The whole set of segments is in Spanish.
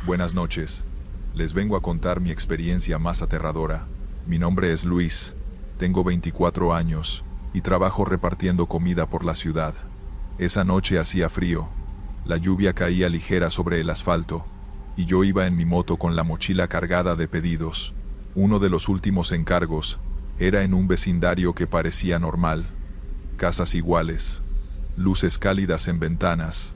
Buenas noches. Les vengo a contar mi experiencia más aterradora. Mi nombre es Luis, tengo 24 años y trabajo repartiendo comida por la ciudad. Esa noche hacía frío, la lluvia caía ligera sobre el asfalto y yo iba en mi moto con la mochila cargada de pedidos. Uno de los últimos encargos era en un vecindario que parecía normal. Casas iguales, luces cálidas en ventanas,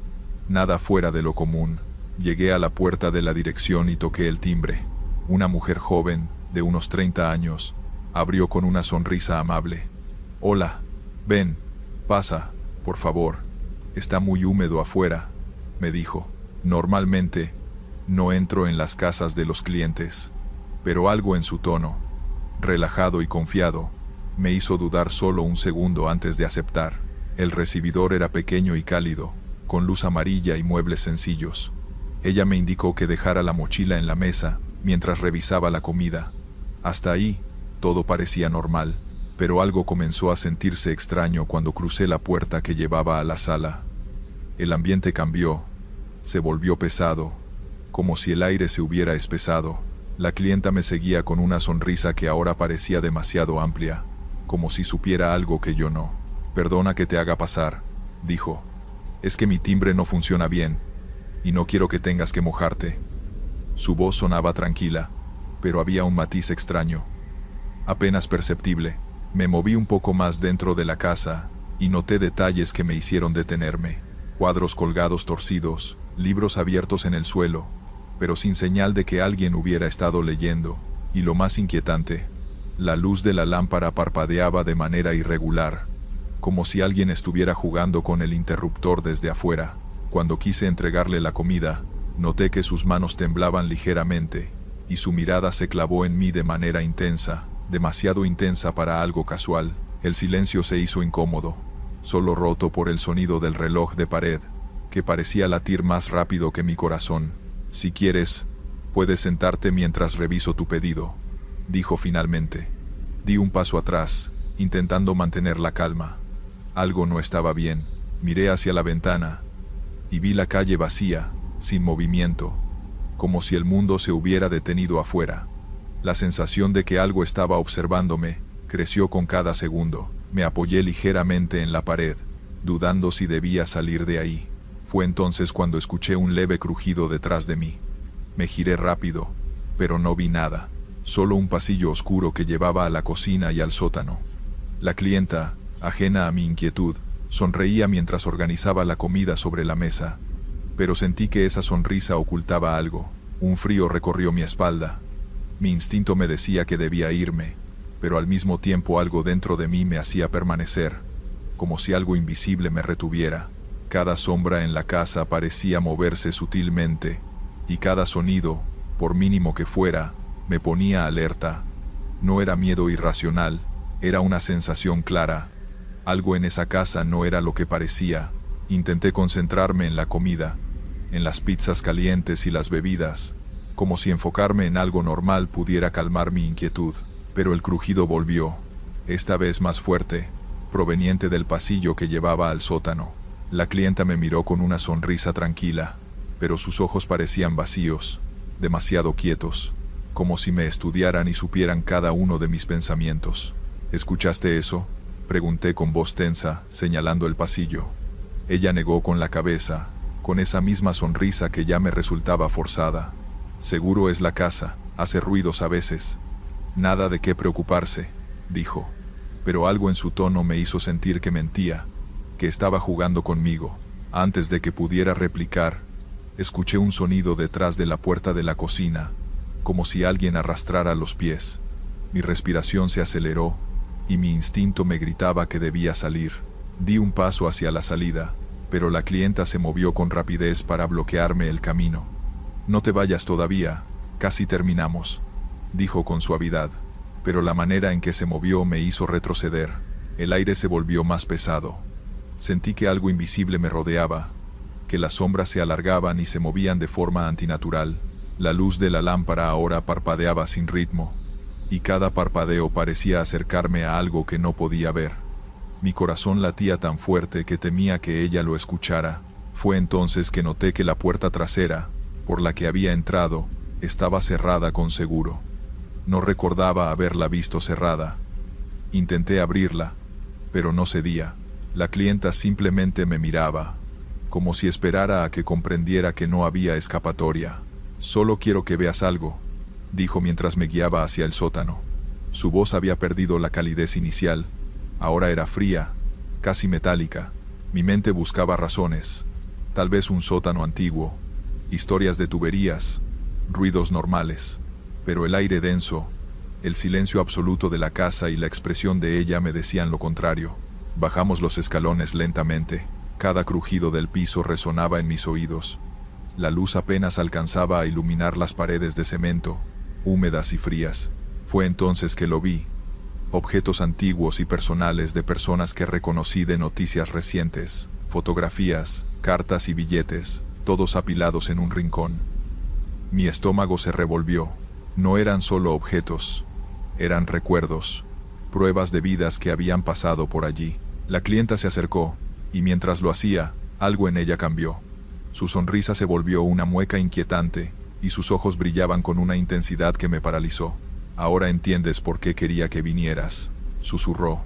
nada fuera de lo común. Llegué a la puerta de la dirección y toqué el timbre. Una mujer joven, de unos 30 años, abrió con una sonrisa amable. «Hola, ven, pasa, por favor. Está muy húmedo afuera», me dijo. Normalmente, no entro en las casas de los clientes, pero algo en su tono, relajado y confiado, me hizo dudar solo un segundo antes de aceptar. El recibidor era pequeño y cálido, con luz amarilla y muebles sencillos. Ella me indicó que dejara la mochila en la mesa mientras revisaba la comida. Hasta ahí, todo parecía normal, pero algo comenzó a sentirse extraño cuando crucé la puerta que llevaba a la sala. El ambiente cambió, se volvió pesado, como si el aire se hubiera espesado. La clienta me seguía con una sonrisa que ahora parecía demasiado amplia, como si supiera algo que yo no. «Perdona que te haga pasar», dijo. «Es que mi timbre no funciona bien, y no quiero que tengas que mojarte». Su voz sonaba tranquila, pero había un matiz extraño, apenas perceptible. Me moví un poco más dentro de la casa, y noté detalles que me hicieron detenerme. Cuadros colgados torcidos, libros abiertos en el suelo, pero sin señal de que alguien hubiera estado leyendo, y lo más inquietante, la luz de la lámpara parpadeaba de manera irregular, como si alguien estuviera jugando con el interruptor desde afuera. Cuando quise entregarle la comida, noté que sus manos temblaban ligeramente, y su mirada se clavó en mí de manera intensa, demasiado intensa para algo casual. El silencio se hizo incómodo, solo roto por el sonido del reloj de pared, que parecía latir más rápido que mi corazón. «Si quieres, puedes sentarte mientras reviso tu pedido», dijo finalmente. Di un paso atrás, intentando mantener la calma. Algo no estaba bien. Miré hacia la ventana y vi la calle vacía, sin movimiento, como si el mundo se hubiera detenido afuera. La sensación de que algo estaba observándome creció con cada segundo. Me apoyé ligeramente en la pared, dudando si debía salir de ahí. Fue entonces cuando escuché un leve crujido detrás de mí. Me giré rápido, pero no vi nada, solo un pasillo oscuro que llevaba a la cocina y al sótano. La clienta, ajena a mi inquietud, sonreía mientras organizaba la comida sobre la mesa, pero sentí que esa sonrisa ocultaba algo. Un frío recorrió mi espalda. Mi instinto me decía que debía irme, pero al mismo tiempo algo dentro de mí me hacía permanecer, como si algo invisible me retuviera. Cada sombra en la casa parecía moverse sutilmente, y cada sonido, por mínimo que fuera, me ponía alerta. No era miedo irracional, era una sensación clara. Algo en esa casa no era lo que parecía. Intenté concentrarme en la comida, en las pizzas calientes y las bebidas, como si enfocarme en algo normal pudiera calmar mi inquietud. Pero el crujido volvió, esta vez más fuerte, proveniente del pasillo que llevaba al sótano. La clienta me miró con una sonrisa tranquila, pero sus ojos parecían vacíos, demasiado quietos, como si me estudiaran y supieran cada uno de mis pensamientos. «¿Escuchaste eso?», pregunté con voz tensa, señalando el pasillo. Ella negó con la cabeza, con esa misma sonrisa que ya me resultaba forzada. «Seguro es la casa, hace ruidos a veces. Nada de qué preocuparse», dijo, pero algo en su tono me hizo sentir que mentía, que estaba jugando conmigo. Antes de que pudiera replicar, escuché un sonido detrás de la puerta de la cocina, como si alguien arrastrara los pies. Mi respiración se aceleró, y mi instinto me gritaba que debía salir. Di un paso hacia la salida, pero la clienta se movió con rapidez para bloquearme el camino. «No te vayas todavía, casi terminamos», dijo con suavidad, pero la manera en que se movió me hizo retroceder. El aire se volvió más pesado. Sentí que algo invisible me rodeaba, que las sombras se alargaban y se movían de forma antinatural. La luz de la lámpara ahora parpadeaba sin ritmo, y cada parpadeo parecía acercarme a algo que no podía ver. Mi corazón latía tan fuerte que temía que ella lo escuchara. Fue entonces que noté que la puerta trasera, por la que había entrado, estaba cerrada con seguro. No recordaba haberla visto cerrada. Intenté abrirla, pero no cedía. La clienta simplemente me miraba, como si esperara a que comprendiera que no había escapatoria. «Solo quiero que veas algo», dijo mientras me guiaba hacia el sótano. Su voz había perdido la calidez inicial, ahora era fría, casi metálica. Mi mente buscaba razones, tal vez un sótano antiguo, historias de tuberías, ruidos normales, pero el aire denso, el silencio absoluto de la casa y la expresión de ella me decían lo contrario. Bajamos los escalones lentamente, cada crujido del piso resonaba en mis oídos. La luz apenas alcanzaba a iluminar las paredes de cemento, húmedas y frías. Fue entonces que lo vi. Objetos antiguos y personales de personas que reconocí de noticias recientes, fotografías, cartas y billetes, todos apilados en un rincón. Mi estómago se revolvió. No eran solo objetos, eran recuerdos, pruebas de vidas que habían pasado por allí. La clienta se acercó, y mientras lo hacía, algo en ella cambió. Su sonrisa se volvió una mueca inquietante, y sus ojos brillaban con una intensidad que me paralizó. «Ahora entiendes por qué quería que vinieras», susurró.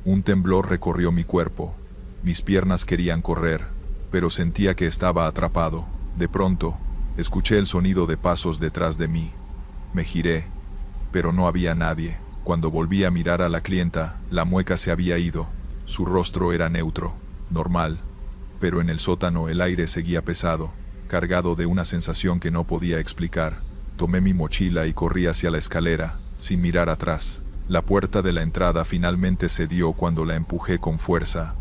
Un temblor recorrió mi cuerpo. Mis piernas querían correr, pero sentía que estaba atrapado. De pronto, escuché el sonido de pasos detrás de mí. Me giré, pero no había nadie. Cuando volví a mirar a la clienta, la mueca se había ido. Su rostro era neutro, normal, pero en el sótano el aire seguía pesado, cargado de una sensación que no podía explicar. Tomé mi mochila y corrí hacia la escalera, sin mirar atrás. La puerta de la entrada finalmente cedió cuando la empujé con fuerza,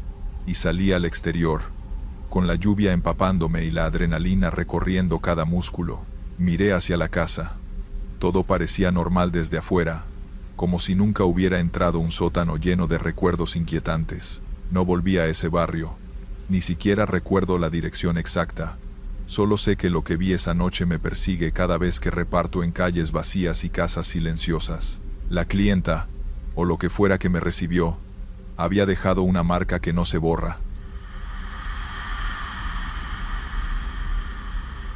y salí al exterior, con la lluvia empapándome y la adrenalina recorriendo cada músculo. Miré hacia la casa. Todo parecía normal desde afuera, como si nunca hubiera entrado un sótano lleno de recuerdos inquietantes. No volví a ese barrio. Ni siquiera recuerdo la dirección exacta. Solo sé que lo que vi esa noche me persigue cada vez que reparto en calles vacías y casas silenciosas. La clienta, o lo que fuera que me recibió, había dejado una marca que no se borra.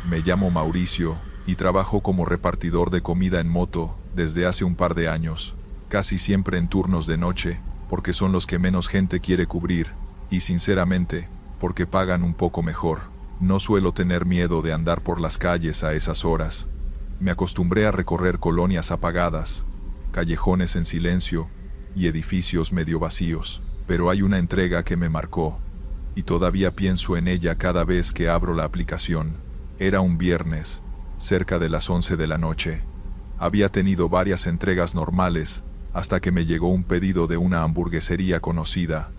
Me llamo Mauricio, y trabajo como repartidor de comida en moto desde hace un par de años, casi siempre en turnos de noche, porque son los que menos gente quiere cubrir, y sinceramente, porque pagan un poco mejor. No suelo tener miedo de andar por las calles a esas horas. Me acostumbré a recorrer colonias apagadas, callejones en silencio y edificios medio vacíos, pero hay una entrega que me marcó, y todavía pienso en ella cada vez que abro la aplicación. Era un viernes, cerca de las 11 de la noche. Había tenido varias entregas normales, hasta que me llegó un pedido de una hamburguesería conocida.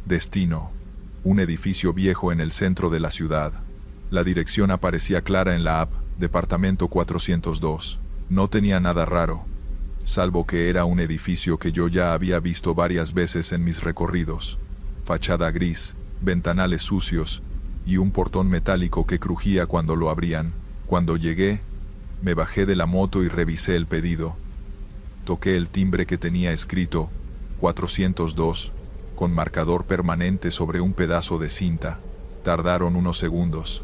Destino: un edificio viejo en el centro de la ciudad. La dirección aparecía clara en la app, departamento 402. No tenía nada raro, salvo que era un edificio que yo ya había visto varias veces en mis recorridos. Fachada gris, ventanales sucios, y un portón metálico que crujía cuando lo abrían. Cuando llegué, me bajé de la moto y revisé el pedido. Toqué el timbre que tenía escrito 402, con marcador permanente sobre un pedazo de cinta. Tardaron unos segundos,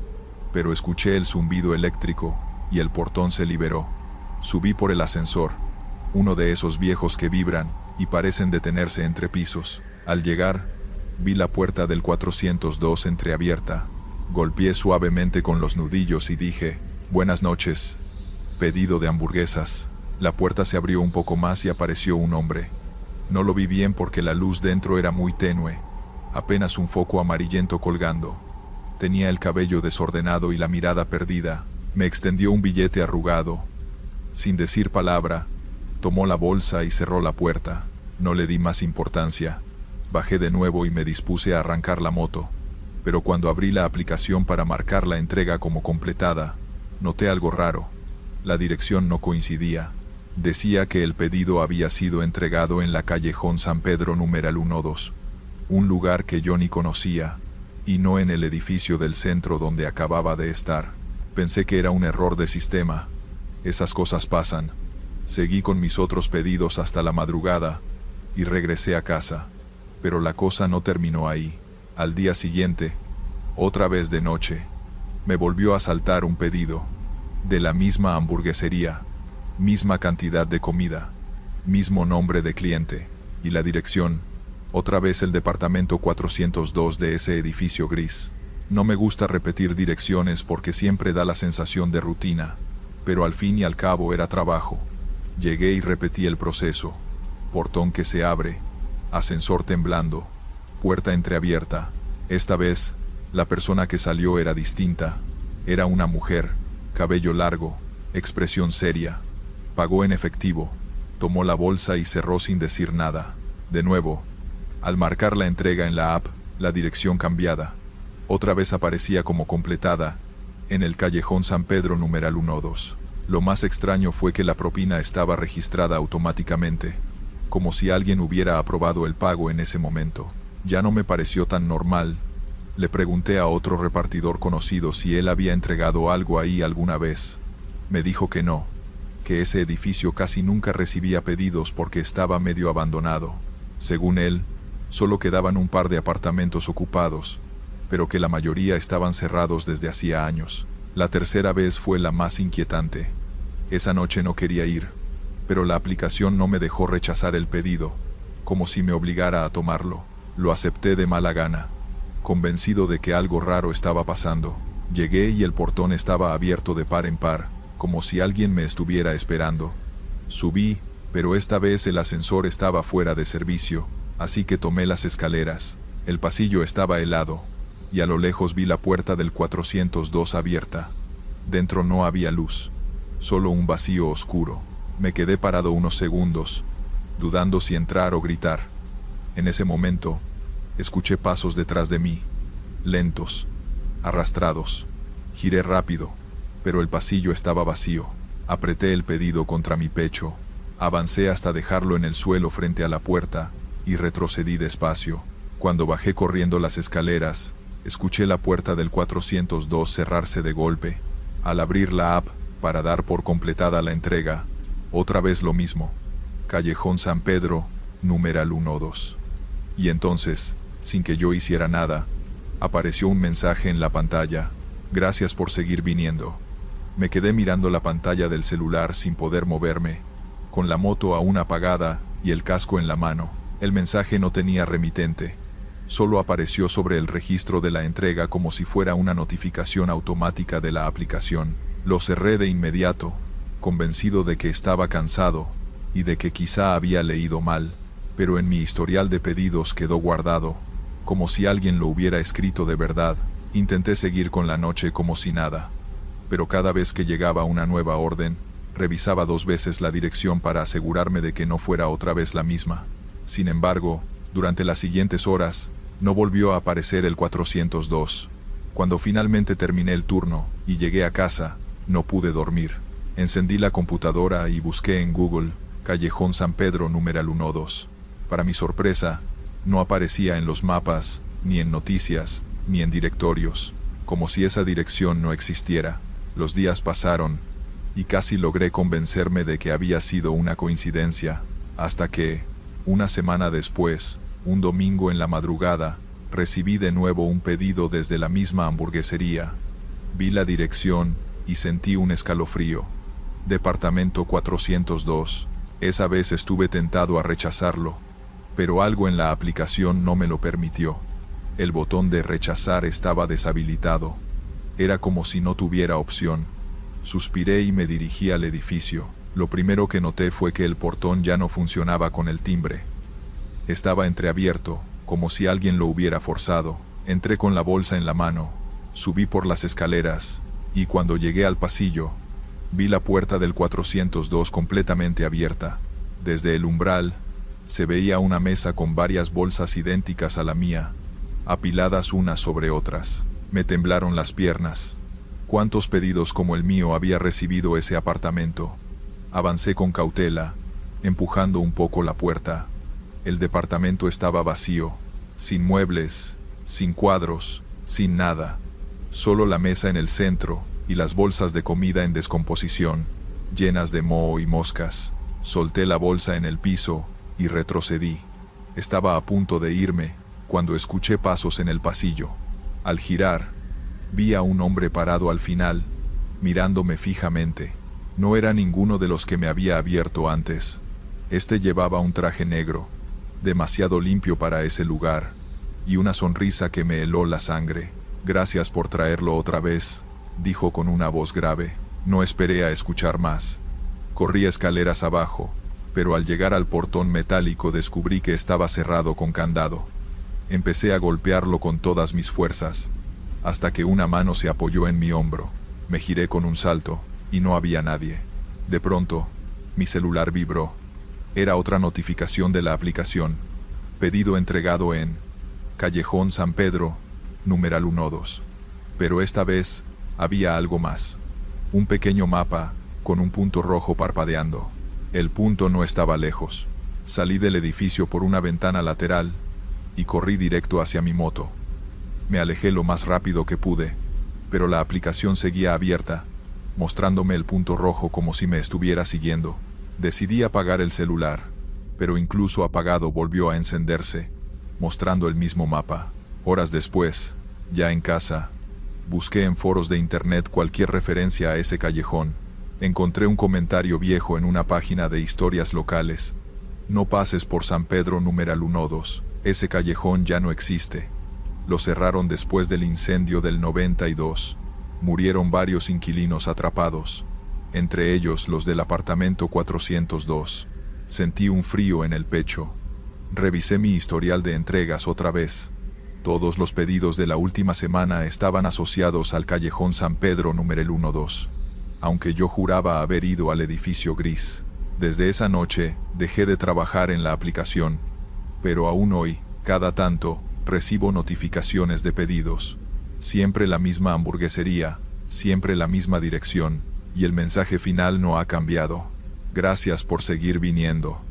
pero escuché el zumbido eléctrico, y el portón se liberó. Subí por el ascensor, uno de esos viejos que vibran y parecen detenerse entre pisos. Al llegar, vi la puerta del 402 entreabierta. Golpeé suavemente con los nudillos y dije: «Buenas noches. Pedido de hamburguesas». La puerta se abrió un poco más y apareció un hombre. No lo vi bien porque la luz dentro era muy tenue, apenas un foco amarillento colgando. Tenía el cabello desordenado y la mirada perdida. Me extendió un billete arrugado. Sin decir palabra, tomó la bolsa y cerró la puerta. No le di más importancia. Bajé de nuevo y me dispuse a arrancar la moto. Pero cuando abrí la aplicación para marcar la entrega como completada, noté algo raro. La dirección no coincidía. Decía que el pedido había sido entregado en la callejón San Pedro numeral 12, un lugar que yo ni conocía, y no en el edificio del centro donde acababa de estar. Pensé que era un error de sistema. Esas cosas pasan. Seguí con mis otros pedidos hasta la madrugada, y regresé a casa. Pero la cosa no terminó ahí. Al día siguiente, otra vez de noche, me volvió a saltar un pedido. de la misma hamburguesería, misma cantidad de comida, mismo nombre de cliente, y la dirección, otra vez el departamento 402 de ese edificio gris. No me gusta repetir direcciones porque siempre da la sensación de rutina, pero al fin y al cabo era trabajo. Llegué y repetí el proceso. Portón que se abre, ascensor temblando, puerta entreabierta. Esta vez, la persona que salió era distinta. Era una mujer, cabello largo, expresión seria. Pagó en efectivo, tomó la bolsa y cerró sin decir nada. De nuevo, al marcar la entrega en la app, la dirección cambiada, otra vez aparecía como completada, en el callejón San Pedro numeral 12. Lo más extraño fue que la propina estaba registrada automáticamente, como si alguien hubiera aprobado el pago en ese momento. Ya no me pareció tan normal. Le pregunté a otro repartidor conocido si él había entregado algo ahí alguna vez. Me dijo que no, que ese edificio casi nunca recibía pedidos porque estaba medio abandonado. Según él, solo quedaban un par de apartamentos ocupados, pero que la mayoría estaban cerrados desde hacía años. La tercera vez fue la más inquietante. Esa noche no quería ir, pero la aplicación no me dejó rechazar el pedido, como si me obligara a tomarlo. Lo acepté de mala gana, convencido de que algo raro estaba pasando. Llegué y el portón estaba abierto de par en par, como si alguien me estuviera esperando. Subí, pero esta vez el ascensor estaba fuera de servicio, así que tomé las escaleras. El pasillo estaba helado, y a lo lejos vi la puerta del 402 abierta. Dentro no había luz, solo un vacío oscuro. Me quedé parado unos segundos, dudando si entrar o gritar. En ese momento, escuché pasos detrás de mí, lentos, arrastrados. Giré rápido, pero el pasillo estaba vacío. Apreté el pedido contra mi pecho, avancé hasta dejarlo en el suelo frente a la puerta, y retrocedí despacio. Cuando bajé corriendo las escaleras, escuché la puerta del 402 cerrarse de golpe. Al abrir la app, para dar por completada la entrega, otra vez lo mismo. Callejón San Pedro, numeral 12. Y entonces, sin que yo hiciera nada, apareció un mensaje en la pantalla: gracias por seguir viniendo. Me quedé mirando la pantalla del celular sin poder moverme, con la moto aún apagada y el casco en la mano. El mensaje no tenía remitente. Solo apareció sobre el registro de la entrega como si fuera una notificación automática de la aplicación. Lo cerré de inmediato, convencido de que estaba cansado y de que quizá había leído mal, pero en mi historial de pedidos quedó guardado, como si alguien lo hubiera escrito de verdad. Intenté seguir con la noche como si nada, pero cada vez que llegaba una nueva orden, revisaba 2 veces la dirección para asegurarme de que no fuera otra vez la misma. Sin embargo, durante las siguientes horas, no volvió a aparecer el 402. Cuando finalmente terminé el turno y llegué a casa, no pude dormir. Encendí la computadora y busqué en Google Callejón San Pedro numeral 12. Para mi sorpresa, no aparecía en los mapas, ni en noticias, ni en directorios, como si esa dirección no existiera. Los días pasaron, y casi logré convencerme de que había sido una coincidencia, hasta que, una semana después, un domingo en la madrugada, recibí de nuevo un pedido desde la misma hamburguesería. Vi la dirección y sentí un escalofrío. Departamento 402. Esa vez estuve tentado a rechazarlo, pero algo en la aplicación no me lo permitió. El botón de rechazar estaba deshabilitado. Era como si no tuviera opción. Suspiré y me dirigí al edificio. Lo primero que noté fue que el portón ya no funcionaba con el timbre. Estaba entreabierto, como si alguien lo hubiera forzado. Entré con la bolsa en la mano, subí por las escaleras, y cuando llegué al pasillo, vi la puerta del 402 completamente abierta. Desde el umbral, se veía una mesa con varias bolsas idénticas a la mía, apiladas unas sobre otras. Me temblaron las piernas. ¿Cuántos pedidos como el mío había recibido ese apartamento? Avancé con cautela, empujando un poco la puerta. El departamento estaba vacío, sin muebles, sin cuadros, sin nada. Solo la mesa en el centro y las bolsas de comida en descomposición, llenas de moho y moscas. Solté la bolsa en el piso y retrocedí. Estaba a punto de irme cuando escuché pasos en el pasillo. Al girar, vi a un hombre parado al final, mirándome fijamente. No era ninguno de los que me había abierto antes. Este llevaba un traje negro, demasiado limpio para ese lugar, y una sonrisa que me heló la sangre. «Gracias por traerlo otra vez», dijo con una voz grave. No esperé a escuchar más. Corrí escaleras abajo, pero al llegar al portón metálico descubrí que estaba cerrado con candado. Empecé a golpearlo con todas mis fuerzas, hasta que una mano se apoyó en mi hombro. Me giré con un salto, y no había nadie. De pronto, mi celular vibró. Era otra notificación de la aplicación. Pedido entregado en Callejón San Pedro, numeral 12. Pero esta vez, había algo más. Un pequeño mapa, con un punto rojo parpadeando. El punto no estaba lejos. Salí del edificio por una ventana lateral, y corrí directo hacia mi moto. Me alejé lo más rápido que pude, pero la aplicación seguía abierta, mostrándome el punto rojo como si me estuviera siguiendo. Decidí apagar el celular, pero incluso apagado volvió a encenderse, mostrando el mismo mapa. Horas después, ya en casa, busqué en foros de internet cualquier referencia a ese callejón. Encontré un comentario viejo en una página de historias locales. No pases por San Pedro numeral 12, ese callejón ya no existe. Lo cerraron después del incendio del 92. Murieron varios inquilinos atrapados, entre ellos los del apartamento 402. Sentí un frío en el pecho. Revisé mi historial de entregas otra vez. Todos los pedidos de la última semana estaban asociados al callejón San Pedro numeral 12, aunque yo juraba haber ido al edificio gris. Desde esa noche, dejé de trabajar en la aplicación, pero aún hoy, cada tanto, recibo notificaciones de pedidos. Siempre la misma hamburguesería, siempre la misma dirección, y el mensaje final no ha cambiado. Gracias por seguir viniendo.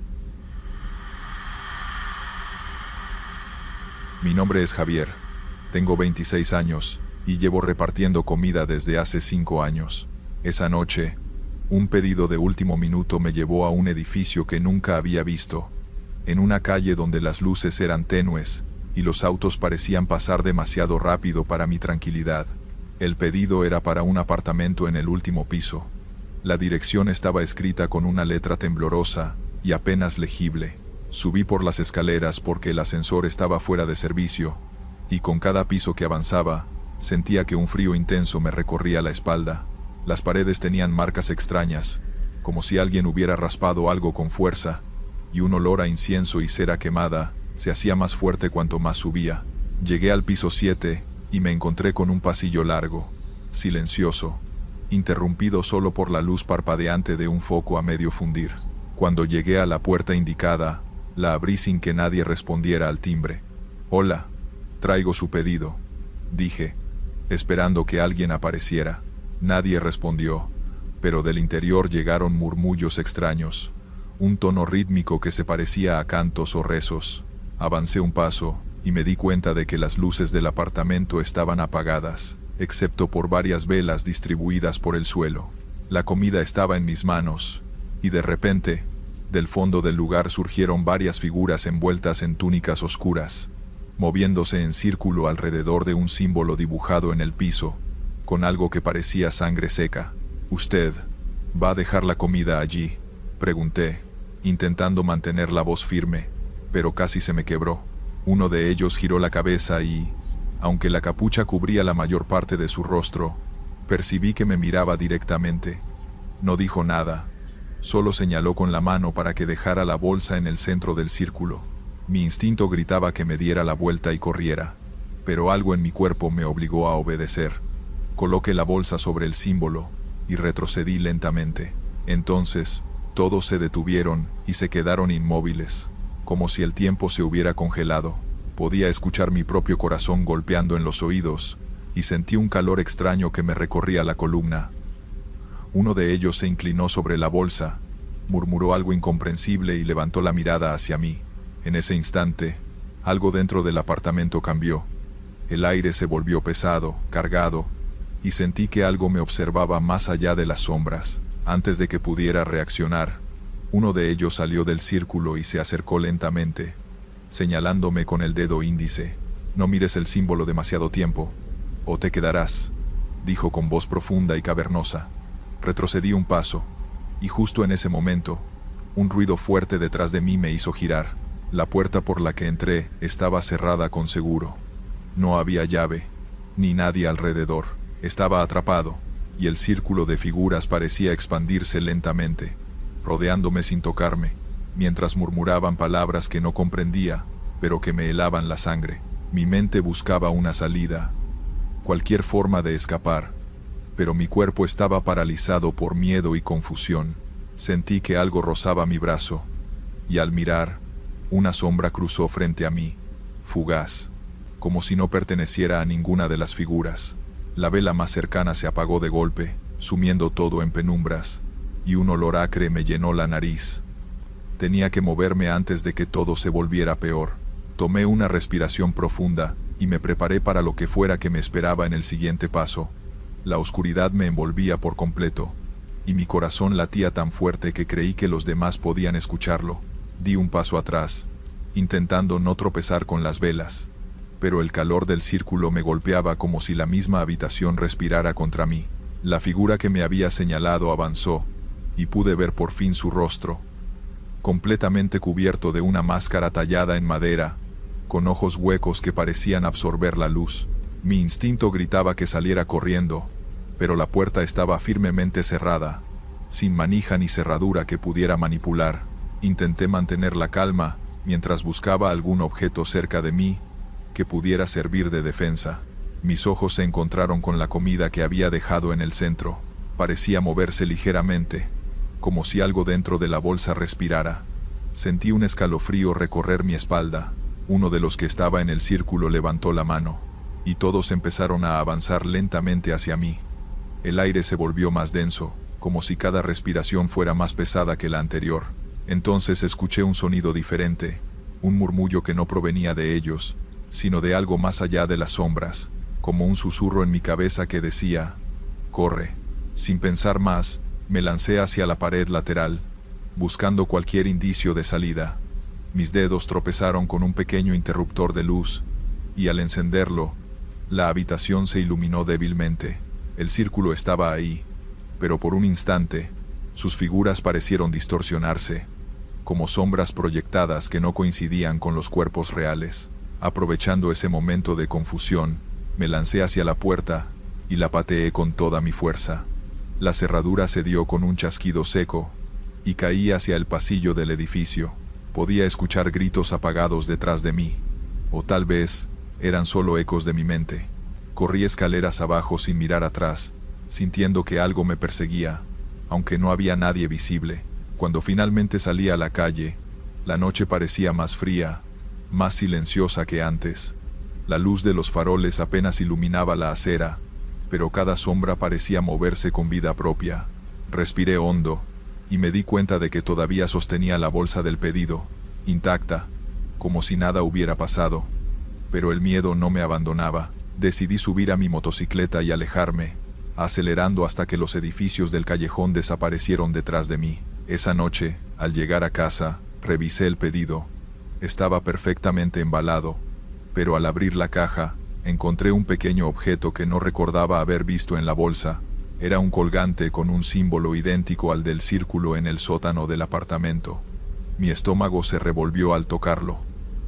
Mi nombre es Javier, tengo 26 años, y llevo repartiendo comida desde hace 5 años. Esa noche, un pedido de último minuto me llevó a un edificio que nunca había visto, en una calle donde las luces eran tenues, y los autos parecían pasar demasiado rápido para mi tranquilidad. El pedido era para un apartamento en el último piso. La dirección estaba escrita con una letra temblorosa y apenas legible. Subí por las escaleras porque el ascensor estaba fuera de servicio, y con cada piso que avanzaba, sentía que un frío intenso me recorría la espalda. Las paredes tenían marcas extrañas, como si alguien hubiera raspado algo con fuerza, y un olor a incienso y cera quemada se hacía más fuerte cuanto más subía. Llegué al piso 7 y me encontré con un pasillo largo, silencioso, interrumpido solo por la luz parpadeante de un foco a medio fundir. Cuando llegué a la puerta indicada, la abrí sin que nadie respondiera al timbre. «Hola, traigo su pedido», dije, esperando que alguien apareciera. Nadie respondió, pero del interior llegaron murmullos extraños, un tono rítmico que se parecía a cantos o rezos. Avancé un paso, y me di cuenta de que las luces del apartamento estaban apagadas, excepto por varias velas distribuidas por el suelo. La comida estaba en mis manos, y de repente, del fondo del lugar surgieron varias figuras envueltas en túnicas oscuras, moviéndose en círculo alrededor de un símbolo dibujado en el piso, con algo que parecía sangre seca. «¿Usted va a dejar la comida allí?», pregunté, intentando mantener la voz firme, pero casi se me quebró. Uno de ellos giró la cabeza y, aunque la capucha cubría la mayor parte de su rostro, percibí que me miraba directamente. No dijo nada, solo señaló con la mano para que dejara la bolsa en el centro del círculo. Mi instinto gritaba que me diera la vuelta y corriera, pero algo en mi cuerpo me obligó a obedecer. Coloqué la bolsa sobre el símbolo y retrocedí lentamente. Entonces, todos se detuvieron y se quedaron inmóviles, como si el tiempo se hubiera congelado. Podía escuchar mi propio corazón golpeando en los oídos, y sentí un calor extraño que me recorría la columna. Uno de ellos se inclinó sobre la bolsa, murmuró algo incomprensible y levantó la mirada hacia mí. En ese instante, algo dentro del apartamento cambió. El aire se volvió pesado, cargado, y sentí que algo me observaba más allá de las sombras. Antes de que pudiera reaccionar, uno de ellos salió del círculo y se acercó lentamente, señalándome con el dedo índice. «No mires el símbolo demasiado tiempo, o te quedarás», dijo con voz profunda y cavernosa. Retrocedí un paso, y justo en ese momento, un ruido fuerte detrás de mí me hizo girar. La puerta por la que entré estaba cerrada con seguro. No había llave, ni nadie alrededor. Estaba atrapado, y el círculo de figuras parecía expandirse lentamente, rodeándome sin tocarme, mientras murmuraban palabras que no comprendía, pero que me helaban la sangre. Mi mente buscaba una salida, cualquier forma de escapar, pero mi cuerpo estaba paralizado por miedo y confusión. Sentí que algo rozaba mi brazo, y al mirar, una sombra cruzó frente a mí, fugaz, como si no perteneciera a ninguna de las figuras. La vela más cercana se apagó de golpe, sumiendo todo en penumbras, y un olor acre me llenó la nariz. Tenía que moverme antes de que todo se volviera peor. Tomé una respiración profunda, y me preparé para lo que fuera que me esperaba en el siguiente paso. La oscuridad me envolvía por completo, y mi corazón latía tan fuerte que creí que los demás podían escucharlo. Di un paso atrás, intentando no tropezar con las velas, pero el calor del círculo me golpeaba como si la misma habitación respirara contra mí. La figura que me había señalado avanzó, y pude ver por fin su rostro, completamente cubierto de una máscara tallada en madera, con ojos huecos que parecían absorber la luz. Mi instinto gritaba que saliera corriendo, pero la puerta estaba firmemente cerrada, sin manija ni cerradura que pudiera manipular. Intenté mantener la calma, mientras buscaba algún objeto cerca de mí, que pudiera servir de defensa. Mis ojos se encontraron con la comida que había dejado en el centro. Parecía moverse ligeramente, como si algo dentro de la bolsa respirara. Sentí un escalofrío recorrer mi espalda. Uno de los que estaba en el círculo levantó la mano, y todos empezaron a avanzar lentamente hacia mí. El aire se volvió más denso, como si cada respiración fuera más pesada que la anterior. Entonces escuché un sonido diferente, un murmullo que no provenía de ellos, sino de algo más allá de las sombras, como un susurro en mi cabeza que decía, «Corre». Sin pensar más, me lancé hacia la pared lateral, buscando cualquier indicio de salida. Mis dedos tropezaron con un pequeño interruptor de luz, y al encenderlo, la habitación se iluminó débilmente. El círculo estaba ahí, pero por un instante, sus figuras parecieron distorsionarse, como sombras proyectadas que no coincidían con los cuerpos reales. Aprovechando ese momento de confusión, me lancé hacia la puerta y la pateé con toda mi fuerza. La cerradura se dio con un chasquido seco y caí hacia el pasillo del edificio. Podía escuchar gritos apagados detrás de mí, o tal vez eran solo ecos de mi mente. Corrí escaleras abajo sin mirar atrás, sintiendo que algo me perseguía, aunque no había nadie visible. Cuando finalmente salí a la calle, la noche parecía más fría, más silenciosa que antes. La luz de los faroles apenas iluminaba la acera, pero cada sombra parecía moverse con vida propia. Respiré hondo, y me di cuenta de que todavía sostenía la bolsa del pedido, intacta, como si nada hubiera pasado. Pero el miedo no me abandonaba. Decidí subir a mi motocicleta y alejarme, acelerando hasta que los edificios del callejón desaparecieron detrás de mí. Esa noche, al llegar a casa, revisé el pedido. Estaba perfectamente embalado, pero al abrir la caja, encontré un pequeño objeto que no recordaba haber visto en la bolsa. Era un colgante con un símbolo idéntico al del círculo en el sótano del apartamento. Mi estómago se revolvió al tocarlo.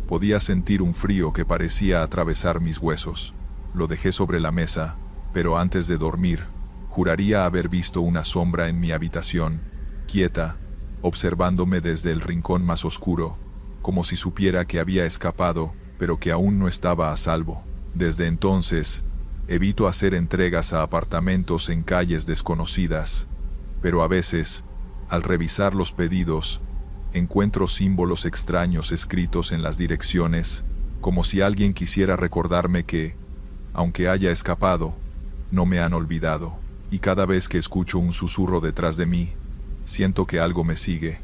Podía sentir un frío que parecía atravesar mis huesos. Lo dejé sobre la mesa, pero antes de dormir, juraría haber visto una sombra en mi habitación, quieta, observándome desde el rincón más oscuro, como si supiera que había escapado, pero que aún no estaba a salvo. Desde entonces, evito hacer entregas a apartamentos en calles desconocidas, pero a veces, al revisar los pedidos, encuentro símbolos extraños escritos en las direcciones, como si alguien quisiera recordarme que, aunque haya escapado, no me han olvidado. Y cada vez que escucho un susurro detrás de mí, siento que algo me sigue,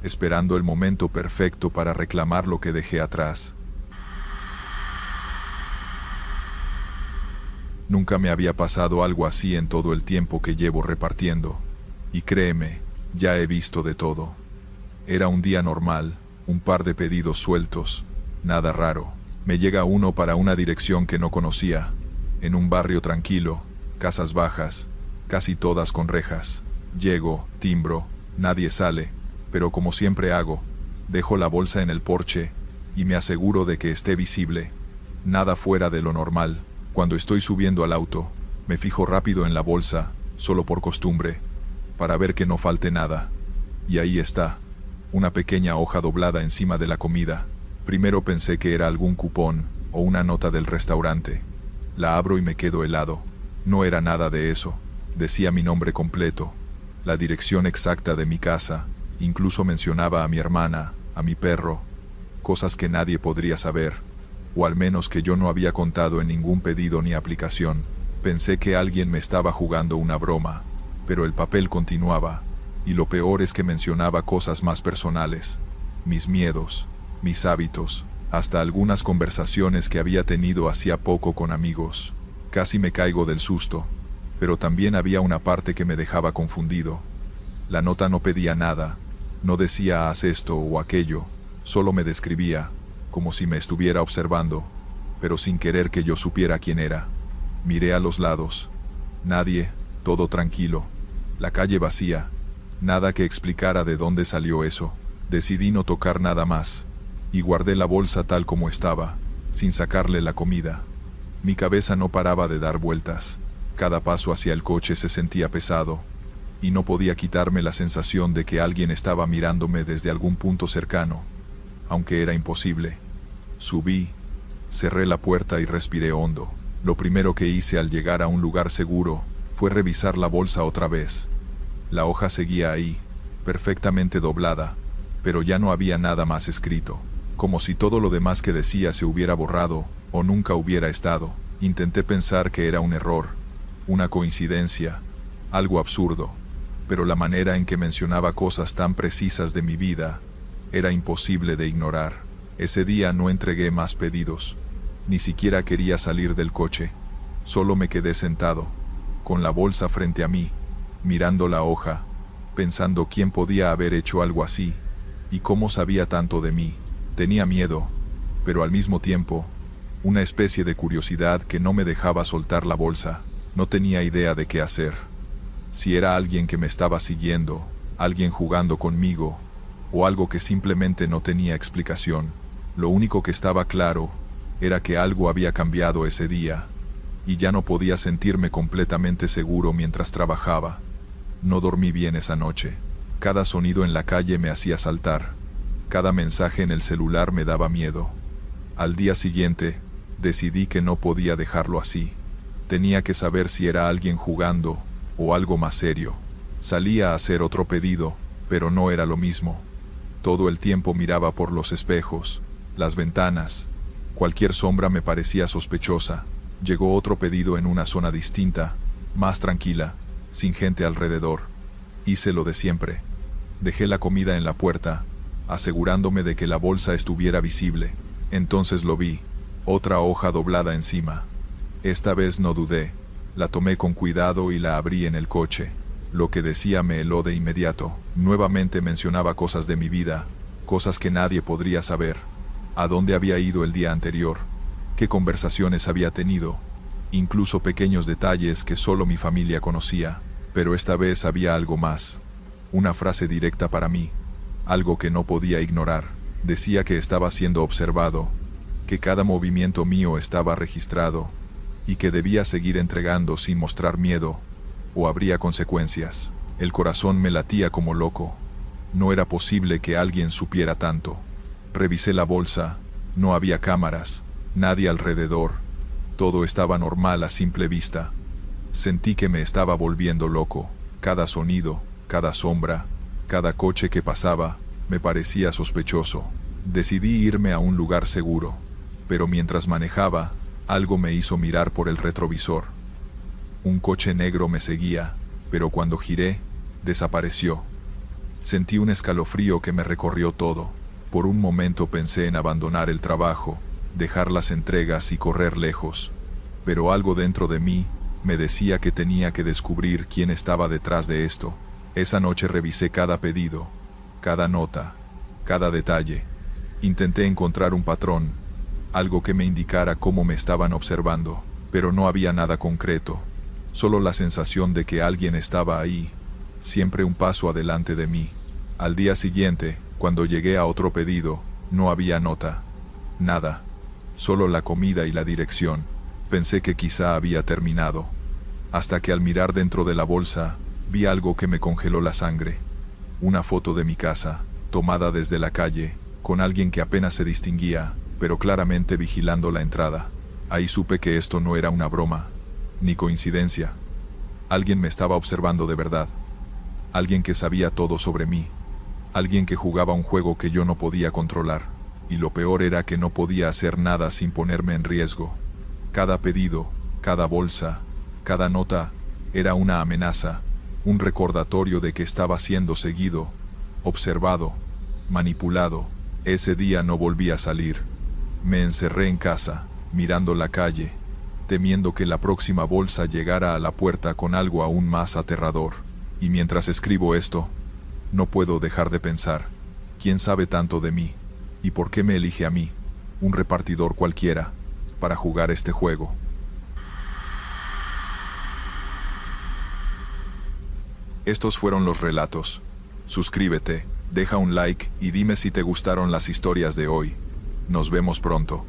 esperando el momento perfecto para reclamar lo que dejé atrás. Nunca me había pasado algo así en todo el tiempo que llevo repartiendo, y créeme, ya he visto de todo. Era un día normal, un par de pedidos sueltos, nada raro. Me llega uno para una dirección que no conocía, en un barrio tranquilo, casas bajas, casi todas con rejas. Llego, timbro, nadie sale, pero como siempre hago, dejo la bolsa en el porche y me aseguro de que esté visible. Nada fuera de lo normal. Cuando estoy subiendo al auto, me fijo rápido en la bolsa, solo por costumbre, para ver que no falte nada. Y ahí está, una pequeña hoja doblada encima de la comida. Primero pensé que era algún cupón o una nota del restaurante. La abro y me quedo helado. No era nada de eso. Decía mi nombre completo, la dirección exacta de mi casa, incluso mencionaba a mi hermana, a mi perro, cosas que nadie podría saber, o al menos que yo no había contado en ningún pedido ni aplicación. Pensé que alguien me estaba jugando una broma, pero el papel continuaba, y lo peor es que mencionaba cosas más personales, mis miedos, mis hábitos, hasta algunas conversaciones que había tenido hacía poco con amigos. Casi me caigo del susto, pero también había una parte que me dejaba confundido. La nota no pedía nada, no decía haz esto o aquello, solo me describía, como si me estuviera observando, pero sin querer que yo supiera quién era. Miré a los lados. Nadie, todo tranquilo. La calle vacía. Nada que explicara de dónde salió eso. Decidí no tocar nada más, y guardé la bolsa tal como estaba, sin sacarle la comida. Mi cabeza no paraba de dar vueltas. Cada paso hacia el coche se sentía pesado, y no podía quitarme la sensación de que alguien estaba mirándome desde algún punto cercano, aunque era imposible. Subí, cerré la puerta y respiré hondo. Lo primero que hice al llegar a un lugar seguro fue revisar la bolsa otra vez. La hoja seguía ahí, perfectamente doblada, pero ya no había nada más escrito, como si todo lo demás que decía se hubiera borrado o nunca hubiera estado. Intenté pensar que era un error, una coincidencia, algo absurdo, pero la manera en que mencionaba cosas tan precisas de mi vida era imposible de ignorar. Ese día no entregué más pedidos, ni siquiera quería salir del coche, solo me quedé sentado, con la bolsa frente a mí, mirando la hoja, pensando quién podía haber hecho algo así, y cómo sabía tanto de mí. Tenía miedo, pero al mismo tiempo, una especie de curiosidad que no me dejaba soltar la bolsa. No tenía idea de qué hacer. Si era alguien que me estaba siguiendo, alguien jugando conmigo, o algo que simplemente no tenía explicación. Lo único que estaba claro era que algo había cambiado ese día, y ya no podía sentirme completamente seguro mientras trabajaba. No dormí bien esa noche. Cada sonido en la calle me hacía saltar. Cada mensaje en el celular me daba miedo. Al día siguiente, decidí que no podía dejarlo así. Tenía que saber si era alguien jugando o algo más serio. Salí a hacer otro pedido, pero no era lo mismo. Todo el tiempo miraba por los espejos, las ventanas. Cualquier sombra me parecía sospechosa. Llegó otro pedido en una zona distinta, más tranquila, sin gente alrededor. Hice lo de siempre. Dejé la comida en la puerta, asegurándome de que la bolsa estuviera visible. Entonces lo vi, otra hoja doblada encima. Esta vez no dudé, la tomé con cuidado y la abrí en el coche. Lo que decía me heló de inmediato. Nuevamente mencionaba cosas de mi vida, cosas que nadie podría saber. A dónde había ido el día anterior, qué conversaciones había tenido, incluso pequeños detalles que solo mi familia conocía. Pero esta vez había algo más. Una frase directa para mí, algo que no podía ignorar. Decía que estaba siendo observado, que cada movimiento mío estaba registrado, y que debía seguir entregando sin mostrar miedo, o habría consecuencias. El corazón me latía como loco. No era posible que alguien supiera tanto. Revisé la bolsa, no había cámaras, nadie alrededor. Todo estaba normal a simple vista. Sentí que me estaba volviendo loco. Cada sonido, cada sombra, cada coche que pasaba, me parecía sospechoso. Decidí irme a un lugar seguro, pero mientras manejaba, algo me hizo mirar por el retrovisor. Un coche negro me seguía, pero cuando giré, desapareció. Sentí un escalofrío que me recorrió todo. Por un momento pensé en abandonar el trabajo, dejar las entregas y correr lejos. Pero algo dentro de mí me decía que tenía que descubrir quién estaba detrás de esto. Esa noche revisé cada pedido, cada nota, cada detalle. Intenté encontrar un patrón, algo que me indicara cómo me estaban observando, pero no había nada concreto, solo la sensación de que alguien estaba ahí, siempre un paso adelante de mí. Al día siguiente, cuando llegué a otro pedido, no había nota. Nada. Solo la comida y la dirección. Pensé que quizá había terminado. Hasta que al mirar dentro de la bolsa, vi algo que me congeló la sangre. Una foto de mi casa, tomada desde la calle, con alguien que apenas se distinguía, pero claramente vigilando la entrada. Ahí supe que esto no era una broma, ni coincidencia. Alguien me estaba observando de verdad. Alguien que sabía todo sobre mí. Alguien que jugaba un juego que yo no podía controlar. Y lo peor era que no podía hacer nada sin ponerme en riesgo. Cada pedido, cada bolsa, cada nota, era una amenaza, un recordatorio de que estaba siendo seguido, observado, manipulado. Ese día no volví a salir. Me encerré en casa, mirando la calle, temiendo que la próxima bolsa llegara a la puerta con algo aún más aterrador. Y mientras escribo esto, no puedo dejar de pensar, ¿quién sabe tanto de mí? ¿Y por qué me elige a mí, un repartidor cualquiera, para jugar este juego? Estos fueron los relatos. Suscríbete, deja un like y dime si te gustaron las historias de hoy. Nos vemos pronto.